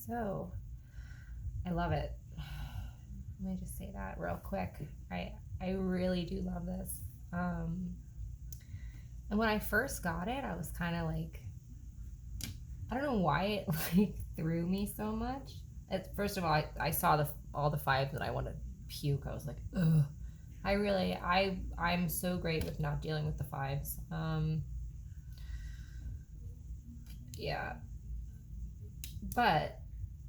So I love it. Let me just say that real quick. I really do love this. Um, and when I first got it, I was kind of like, I don't know why it like threw me so much. First of all, I saw all the fives and I wanted to puke. I was like, ugh. I'm so great with not dealing with the fives. Yeah, but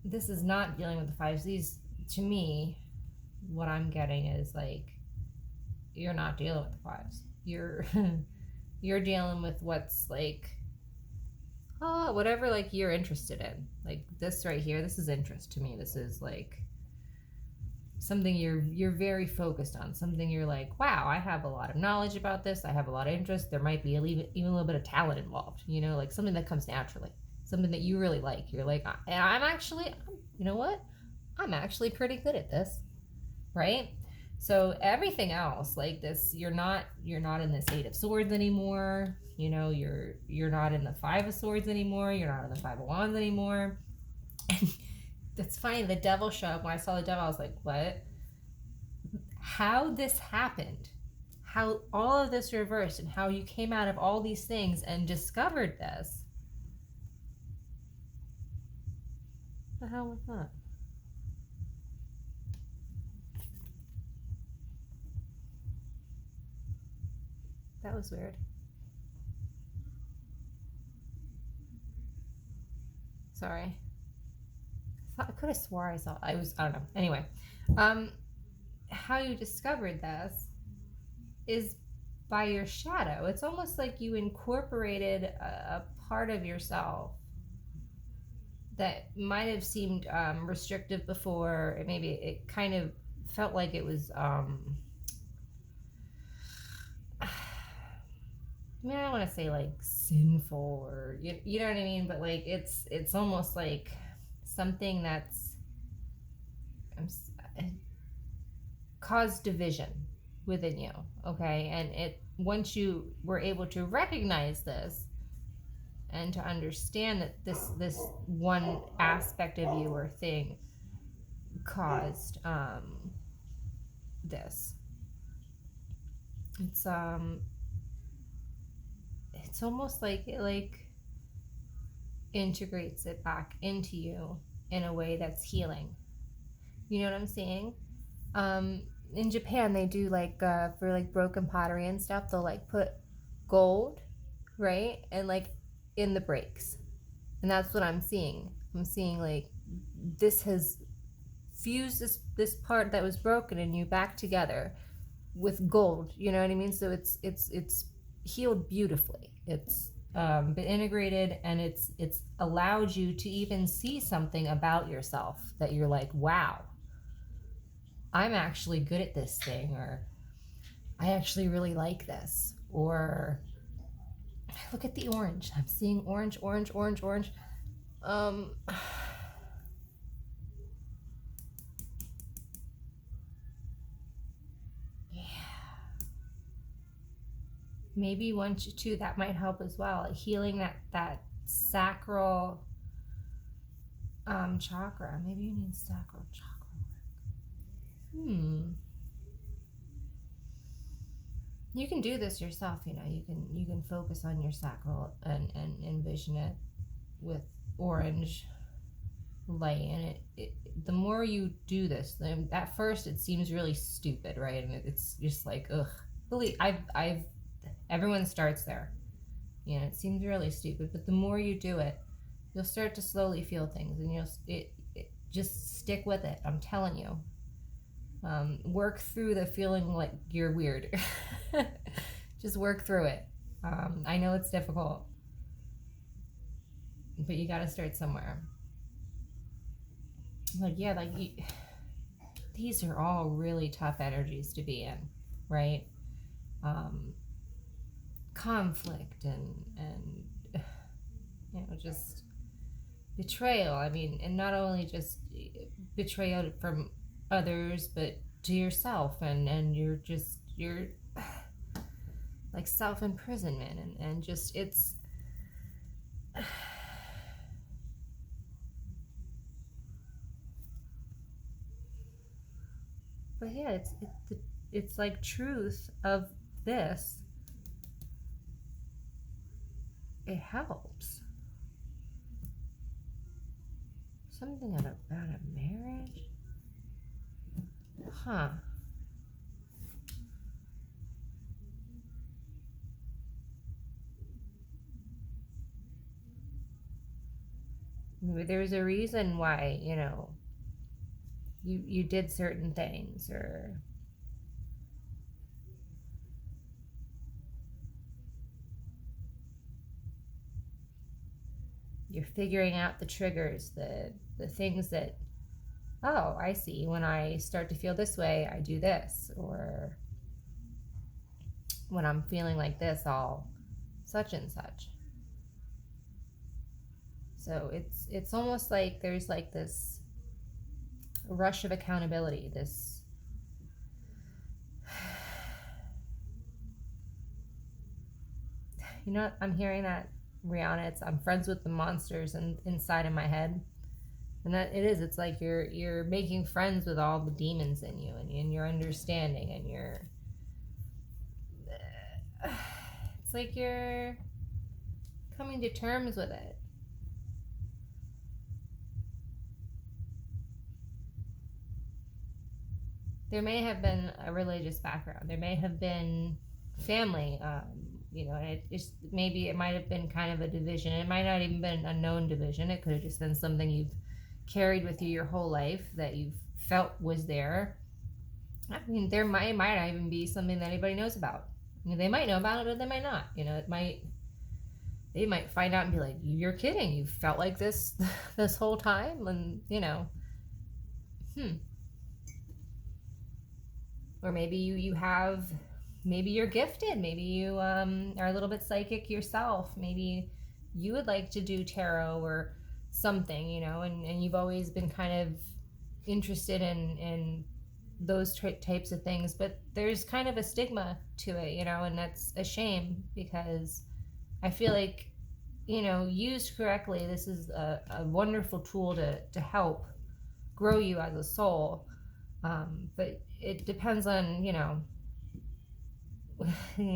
this is not dealing with the fives. These, to me, what I'm getting is like you're not dealing with the fives. You're dealing with what's like whatever like you're interested in. Like this right here, this is interest to me. This is like something you're very focused on. Something you're like, wow, I have a lot of knowledge about this. I have a lot of interest. There might be even a little bit of talent involved. Like something that comes naturally. Something that you really like. You're like, and you know what? I'm actually pretty good at this, right? So everything else like this, you're not in this Eight of Swords anymore. You're not in the Five of Swords anymore. You're not in the Five of Wands anymore. And it's funny, the devil showed up. When I saw the devil, I was like, what? How this happened, how all of this reversed, and how you came out of all these things and discovered this. What the hell was that? That was weird. Sorry. I could have swore I don't know. Anyway, how you discovered this is by your shadow. It's almost like you incorporated a part of yourself that might have seemed restrictive before. Maybe it kind of felt like it was. I don't want to say like sinful or you know what I mean, but like it's almost like something that's caused division within you. Okay, and it once you were able to recognize this and to understand that this one aspect of you or thing caused this, it's it's almost like it like integrates it back into you in a way that's healing. You know what I'm saying? In Japan, they do like for like broken pottery and stuff. They'll like put gold, right, and like in the breaks, and that's what I'm seeing. I'm seeing like this has fused this part that was broken in you back together with gold. You know what I mean? So it's healed beautifully. It's been integrated, and it's allowed you to even see something about yourself that you're like, wow, I'm actually good at this thing, or I actually really like this, or look at the orange. I'm seeing orange, orange, orange, orange. Um, yeah. Maybe one two that might help as well. Healing that sacral chakra. Maybe you need sacral chakra work. You can do this yourself. You can focus on your sacral and envision it with orange light, and the more you do this, at first it seems really stupid, right? And it's just like, ugh. Believe I've everyone starts there. It seems really stupid, but the more you do it, you'll start to slowly feel things, and it just stick with it. I'm telling you. Work through the feeling like you're weird. Just work through it. I know it's difficult, but you got to start somewhere. Like, yeah, these are all really tough energies to be in, right? Conflict and just betrayal. I mean, and not only just betrayal from others, but to yourself, and you're like self-imprisonment, and just it's But yeah, it's like truth of this. It helps. Something about a marriage? Huh. Maybe there's a reason why, you did certain things, or you're figuring out the triggers, the things that, oh, I see, when I start to feel this way, I do this, or when I'm feeling like this, I'll such and such. So it's almost like there's like this rush of accountability, this I'm hearing that, Rihanna, I'm friends with the monsters inside of my head. And that it is, it's like you're making friends with all the demons in you, and you're understanding, and it's like you're coming to terms with it. There may have been a religious background, there may have been family, maybe it might have been kind of a division. It might not even been a known division. It could have just been something you've carried with you your whole life that you've felt was there. I mean, there might not even be something that anybody knows about. I mean, they might know about it, but they might not. They might find out and be like, "You're kidding! You felt like this this whole time," and Or maybe you have, maybe you're gifted. Maybe you are a little bit psychic yourself. Maybe you would like to do tarot or something, and you've always been kind of interested in those types of things. But there's kind of a stigma to it, and that's a shame, because I feel like, used correctly, this is a wonderful tool to help grow you as a soul. But it depends on,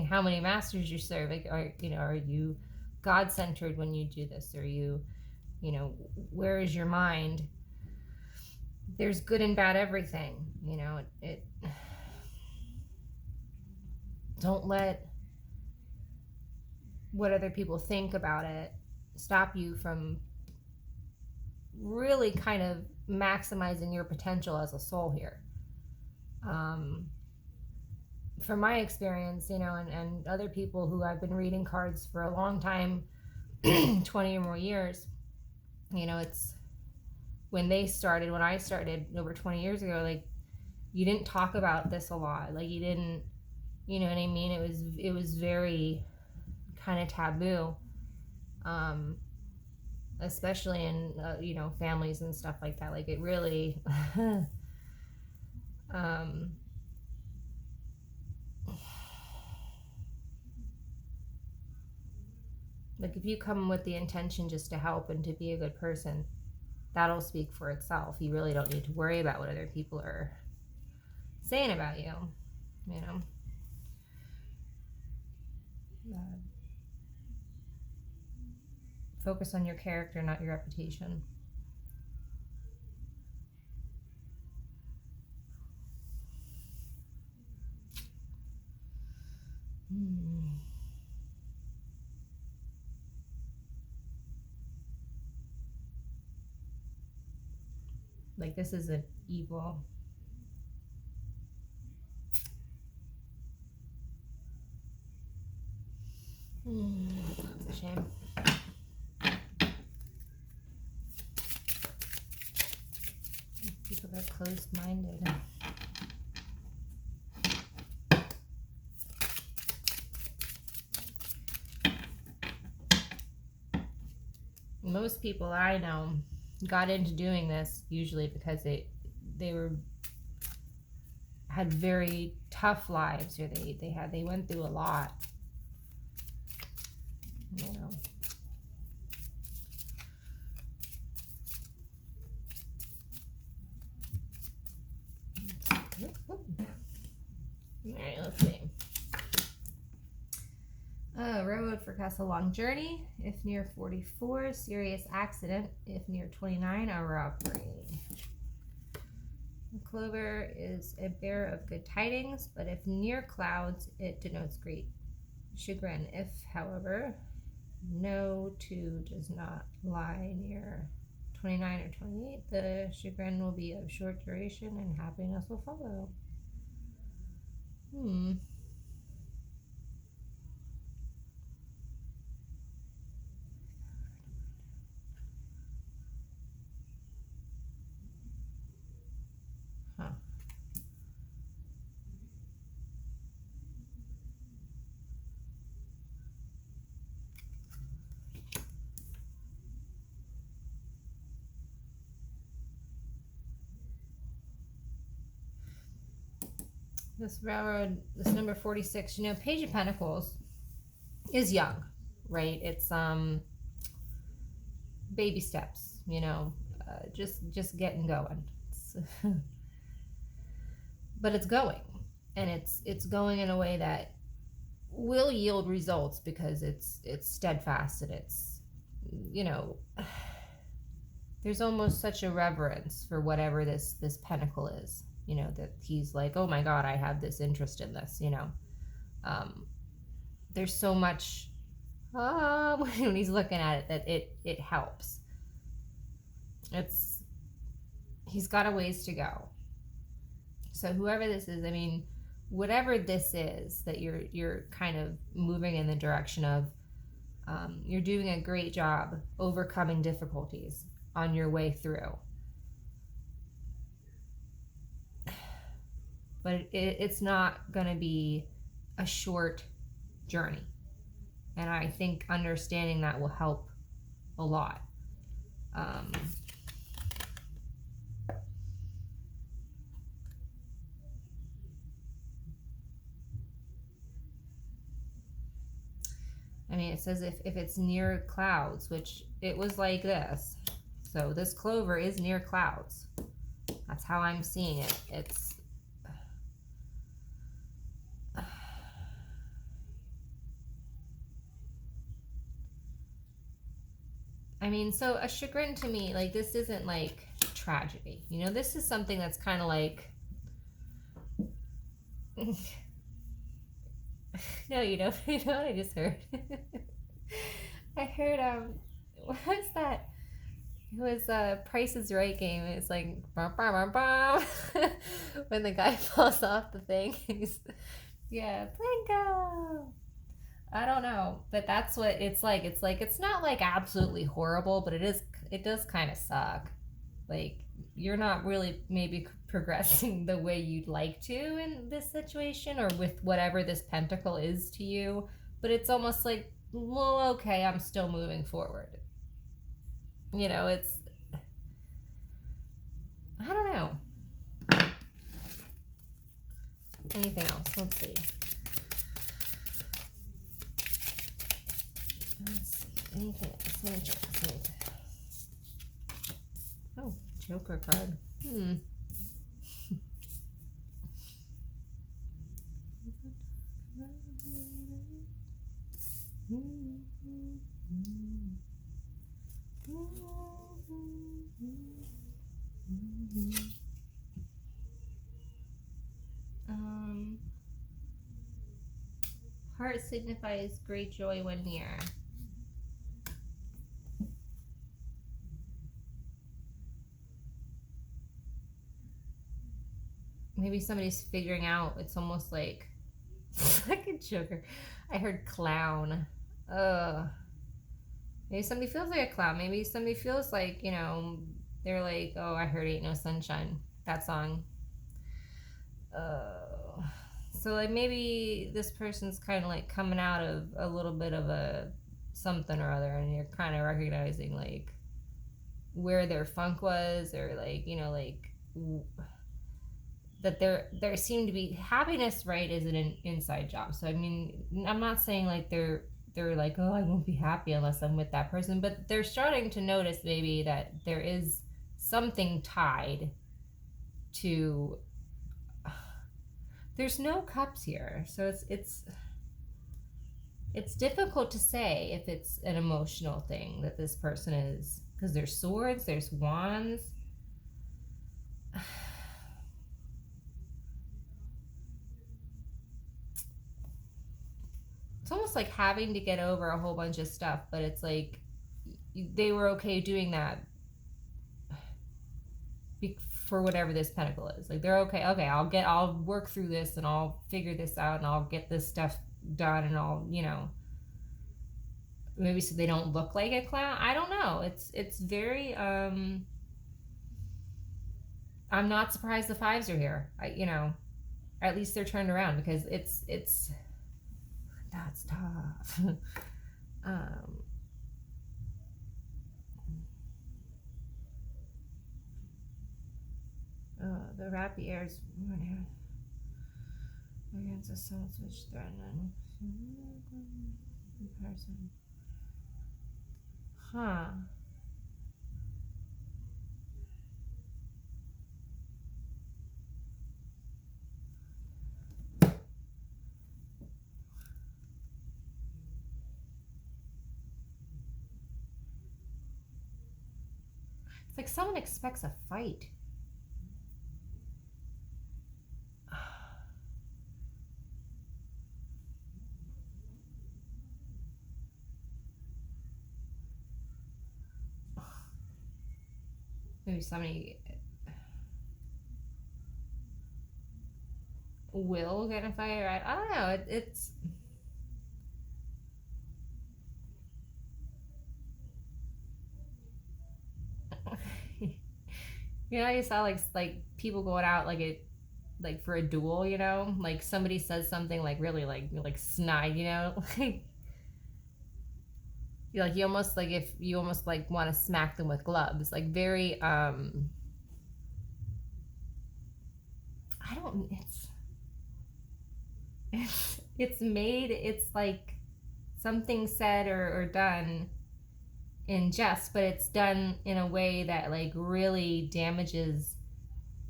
how many masters you serve. Like, are you God-centered when you do this? Are you, where is your mind? There's good and bad everything, don't let what other people think about it stop you from really kind of maximizing your potential as a soul here. From my experience, and other people who I've been reading cards for a long time, 20 or more years, it's when I started over 20 years ago, like, you didn't talk about this a lot. Like, you didn't, you know what I mean? It was very kind of taboo, especially in, families and stuff like that. Like, it really, like, if you come with the intention just to help and to be a good person, that'll speak for itself. You really don't need to worry about what other people are saying about you, focus on your character, not your reputation. Like, this is an evil. That's a shame. People are closed-minded. Most people I know got into doing this usually because they had very tough lives, or they went through a lot, All right, let's see. Railroad forecasts a long journey. If near 44, serious accident. If near 29, a robbery. Clover is a bearer of good tidings, but if near clouds, it denotes great chagrin. If, however, no 2 does not lie near 29 or 28, the chagrin will be of short duration and happiness will follow. Huh. This railroad, this number 46, Page of Pentacles is young, right? It's baby steps, just getting going. But it's going, and it's going in a way that will yield results because it's steadfast, and it's there's almost such a reverence for whatever this pentacle is, that he's like, oh my God, I have this interest in this, there's so much when he's looking at it that it helps. He's got a ways to go. So whoever this is, whatever this is that you're kind of moving in the direction of, you're doing a great job overcoming difficulties on your way through. But it's not going to be a short journey. And I think understanding that will help a lot. It says if it's near clouds, which it was like this. So this clover is near clouds. That's how I'm seeing it. It's so a chagrin to me, like, this isn't like tragedy. This is something that's kind of like no, you know what I just heard? I heard what was that? It was Price is Right game. It's like bah, bah, bah, bah. When the guy falls off the thing. Yeah, Plinko. I don't know, but that's what it's like. It's not like absolutely horrible, but it does kind of suck. Like, you're not really maybe progressing the way you'd like to in this situation, or with whatever this pentacle is to you, but it's almost like, well, okay, I'm still moving forward. It's, I don't know. Anything else? Let's see. Anything else? Oh, Joker card. Heart signifies great joy when near. Maybe somebody's figuring out. It's almost like like a Joker. I heard clown. Maybe somebody feels like a clown. Maybe somebody feels like, they're like, oh, I heard Ain't No Sunshine, that song. So like maybe this person's kind of like coming out of a little bit of a something or other, and you're kind of recognizing like where their funk was, or like, that there seemed to be happiness, right, is an inside job. So I'm not saying like they're like, oh, I won't be happy unless I'm with that person, but they're starting to notice maybe that there is something tied to there's no cups here, so it's difficult to say if it's an emotional thing that this person is, because there's swords, there's wands. It's almost like having to get over a whole bunch of stuff, but it's like they were okay doing that for whatever this pentacle is. Like they're okay. Okay, I'll work through this and I'll figure this out and I'll get this stuff done and I'll, maybe so they don't look like a clown. I don't know. It's very I'm not surprised the fives are here. At least they're turned around because it's that's tough. um the rapiers against the souls which threaten comparison. Huh. It's like someone expects a fight. Maybe somebody will get in a fight. I don't know. It's you saw like people going out like for a duel. Like somebody says something like really like snide. Like you almost like if you almost like want to smack them with gloves, like very I don't it's made, it's like something said or done in jest, but it's done in a way that like really damages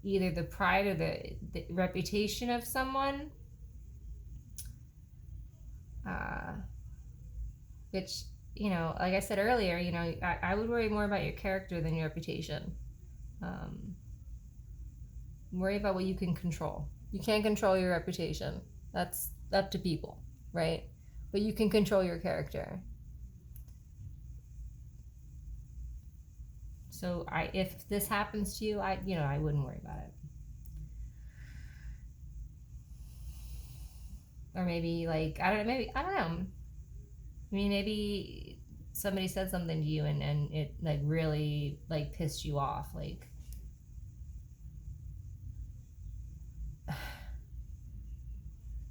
either the pride or the reputation of someone, uh which, like I said earlier, I would worry more about your character than your reputation. um Worry about what you can control. You can't control your reputation. That's up to people, right? But you can control your character. So if this happens to you, I wouldn't worry about it. Or maybe like I don't know. I mean, maybe somebody said something to you and it like really like pissed you off, like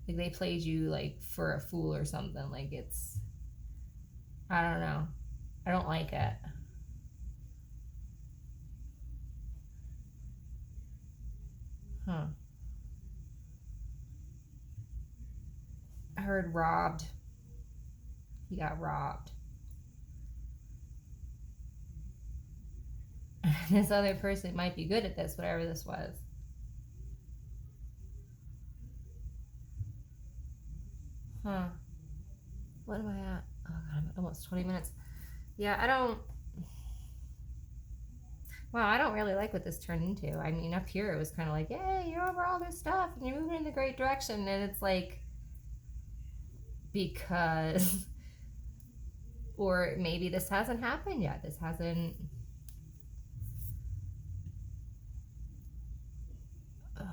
like they played you like for a fool or something. Like it's, I don't know. I don't like it. Huh. I heard robbed. He got robbed. This other person might be good at this, whatever this was. Huh. What am I at? Oh god, I'm at almost 20 minutes. Yeah, I don't. Well, I don't really like what this turned into. I mean, up here it was kind of like, "Yay, you're over all this stuff and you're moving in the great direction," and it's like because, or maybe this hasn't happened yet. This hasn't. Oh.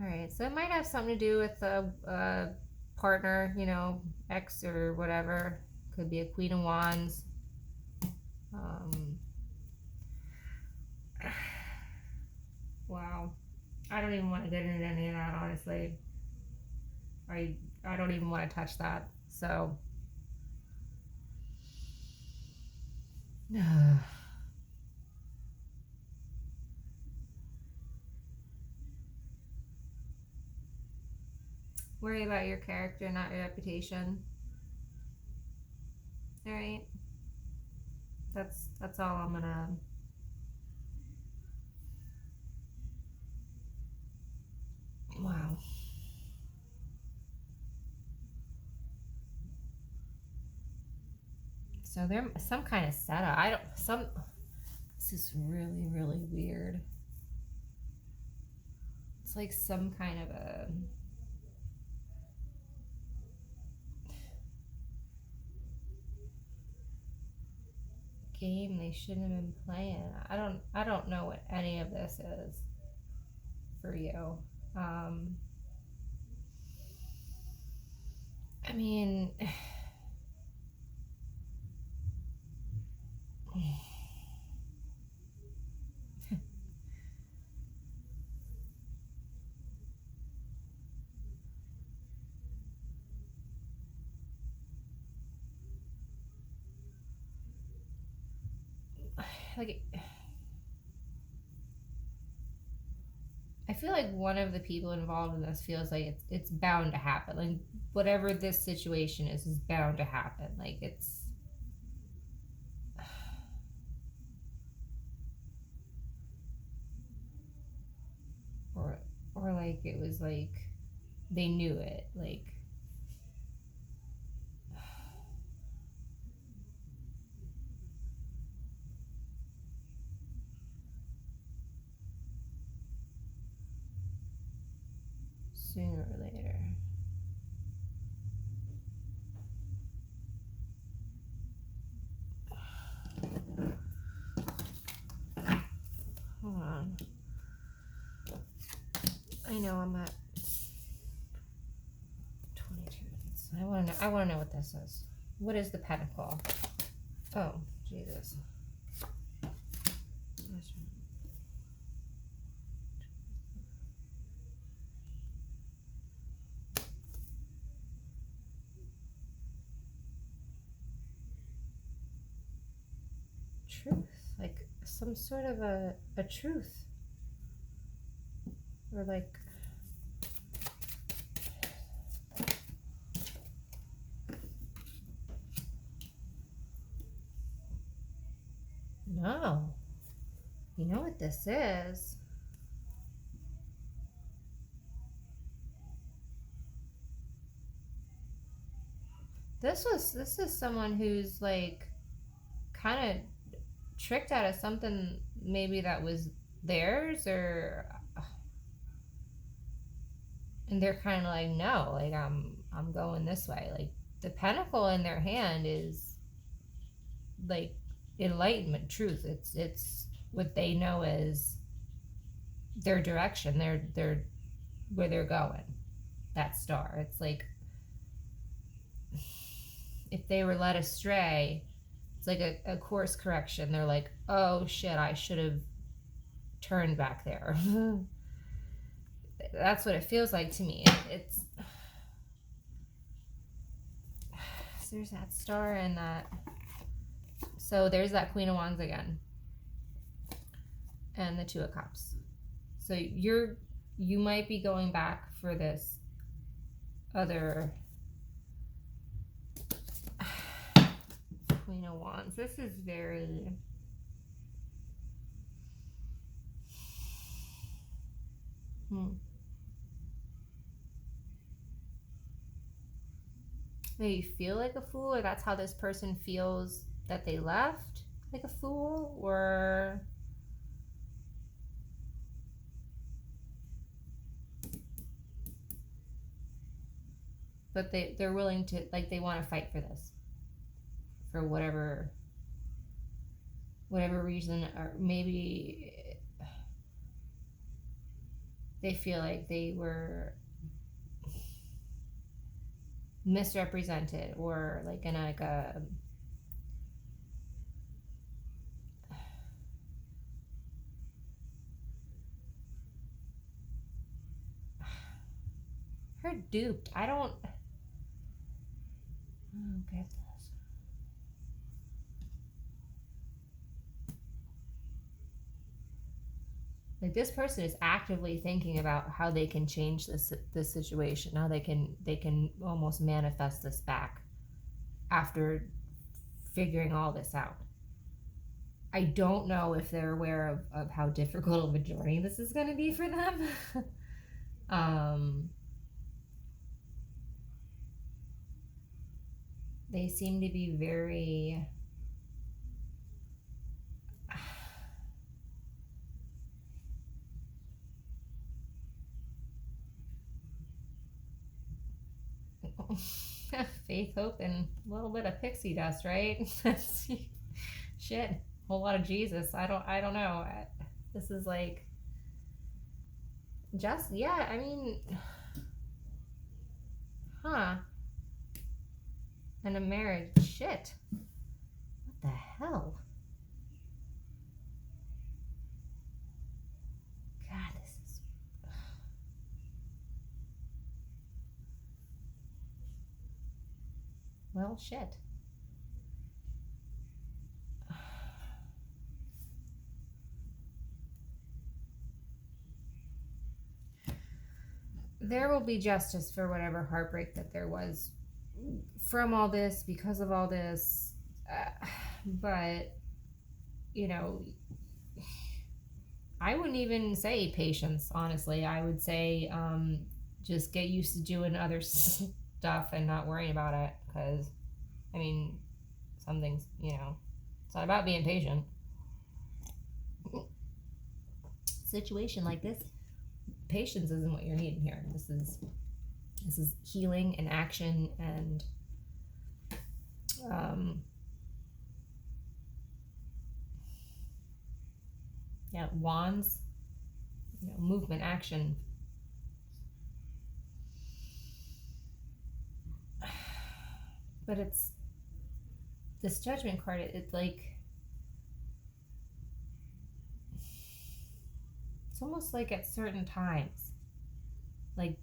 All right, so it might have something to do with a partner, ex or whatever. Could be a Queen of Wands. Um, wow, I don't even want to get into any of that, honestly. I don't even want to touch that. So, worry about your character, not your reputation. All right. That's all I'm gonna. Wow. So there's some kind of setup. I don't. Some. This is really really weird. It's like some kind of a game they shouldn't have been playing. I don't know what any of this is for you. Um, I mean, like I feel like one of the people involved in this feels like it's bound to happen. Like whatever this situation is bound to happen. Like it's or or like it was like they knew it. Like sooner or later. Hold on. I know I'm at 22 minutes. I want to know what this is. What is the pentacle? Oh, Jesus. Truth. Like some sort of a truth. Or like no. You know what this is? This is someone who's like kind of tricked out of something maybe that was theirs or and they're kind of like no, like I'm going this way. Like the pentacle in their hand is like enlightenment, truth. It's what they know as their direction, their where they're going. That star. It's like if they were led astray, it's like a course correction. They're like, oh shit, I should have turned back there. That's what it feels like to me. It's so there's that star and that. So there's that Queen of Wands again, and the Two of Cups. So you might be going back for this other Queen of Wands. This is very maybe you feel like a fool, or that's how this person feels that they left like a fool, or but they're willing to, like, they want to fight for this for whatever reason, or maybe they feel like they were misrepresented, or like in like a her duped. I don't get this. Like this person is actively thinking about how they can change this situation, how they can almost manifest this back after figuring all this out. I don't know if they're aware of how difficult of a journey this is going to be for them. um, they seem to be very faith, hope, and a little bit of pixie dust, right? Shit, a whole lot of Jesus. I don't know. This is like just yeah. I mean, huh? And a marriage. Shit. What the hell? God, this is. Well, shit. There will be justice for whatever heartbreak that there was from all this, because of all this. But, you know, I wouldn't even say patience, honestly. I would say just get used to doing other stuff and not worrying about it. Because, I mean, some things, it's not about being patient. Situation like this, patience isn't what you're needing here. This is healing and action and wands, movement, action. But it's this judgment card. It's like it's almost like at certain times, like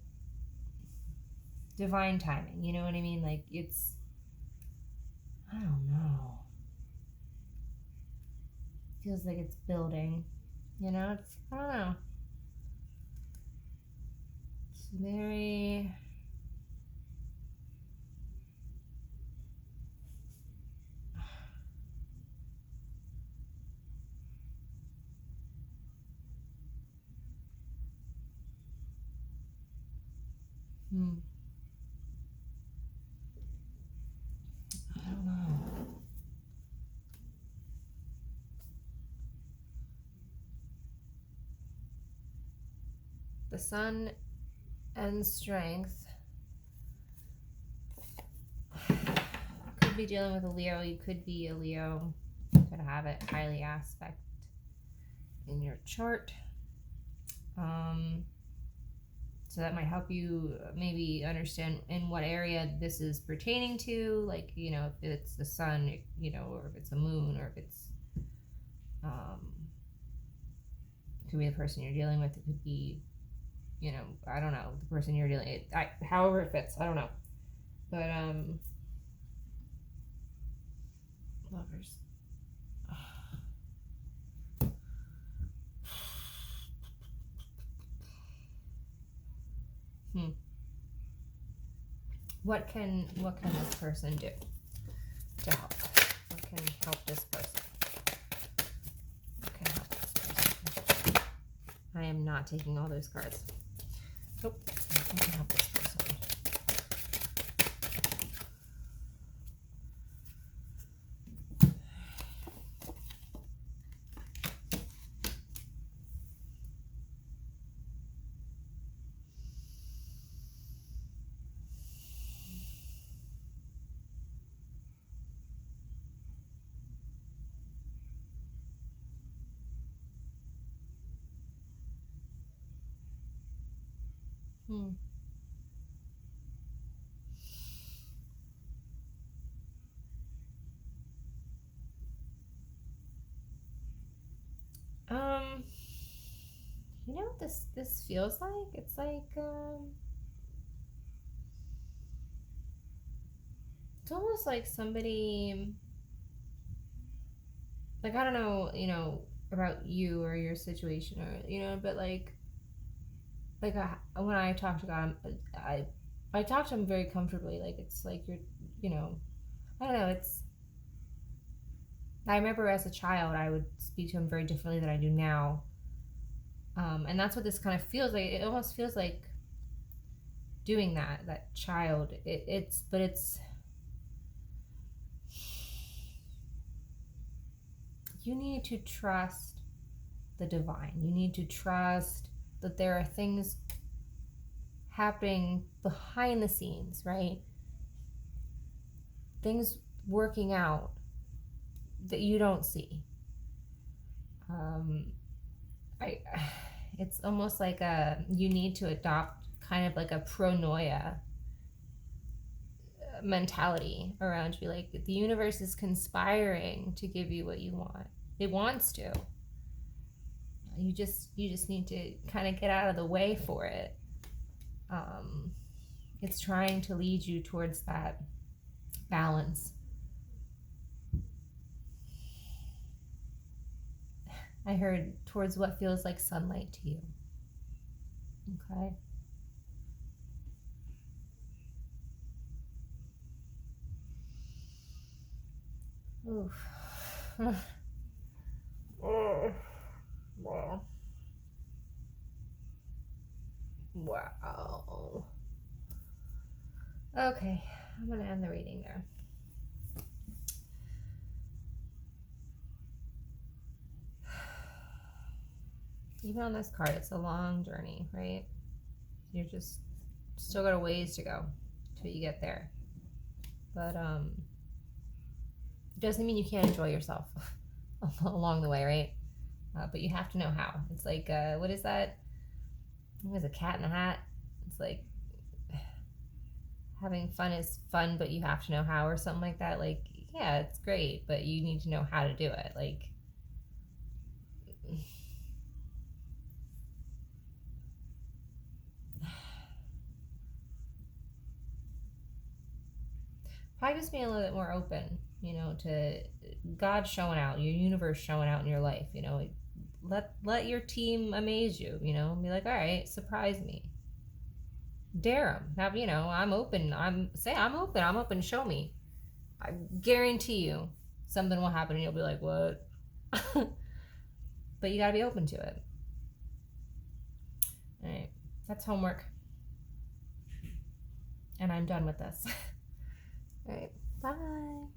divine timing. You know what I mean? Like it's I don't know. Feels like it's building. It's I don't know. It's very I don't know. The sun and strength. Could be dealing with a Leo. You could be a Leo. Could have it highly aspect in your chart. So that might help you maybe understand in what area this is pertaining to. Like, if it's the sun, or if it's the moon, or if it's, it could be the person you're dealing with. It could be, I don't know, the person you're dealing with. However it fits. I don't know. But, lovers. What can this person do to help? What can help this person? What can help this person? I am not taking all those cards. Nope. What can help this person? You know what this feels like? It's like it's almost like somebody, like, I don't know, about you or your situation, or but like when I talk to God, I talk to him very comfortably. Like it's like you're, I don't know. It's I remember as a child, I would speak to him very differently than I do now. And that's what this kind of feels like. It almost feels like doing that child. But it's, you need to trust the divine. You need to trust that there are things happening behind the scenes, right? Things working out that you don't see. Um, I, it's almost like you need to adopt kind of like a pronoia mentality around you. Like the universe is conspiring to give you what you want. It wants to. You just need to kind of get out of the way for it. Um, it's trying to lead you towards that balance. I heard towards what feels like sunlight to you. Okay. Oof. Oh, wow. Wow. Okay, I'm gonna end the reading there. Even on this card, it's a long journey, right? You're just still got a ways to go till you get there. But it doesn't mean you can't enjoy yourself along the way, right? But you have to know how. It's like what is that? It was a cat in a hat. It's like having fun is fun, but you have to know how, or something like that. Like, yeah, it's great, but you need to know how to do it. Like, practice being a little bit more open, to God showing out, your universe showing out in your life. Let your team amaze you. Be like, all right, surprise me, dare them. Now, I'm open. I'm open. I'm open. Show me. I guarantee you, something will happen, and you'll be like, what? But you gotta be open to it. All right, that's homework, and I'm done with this. All right, bye.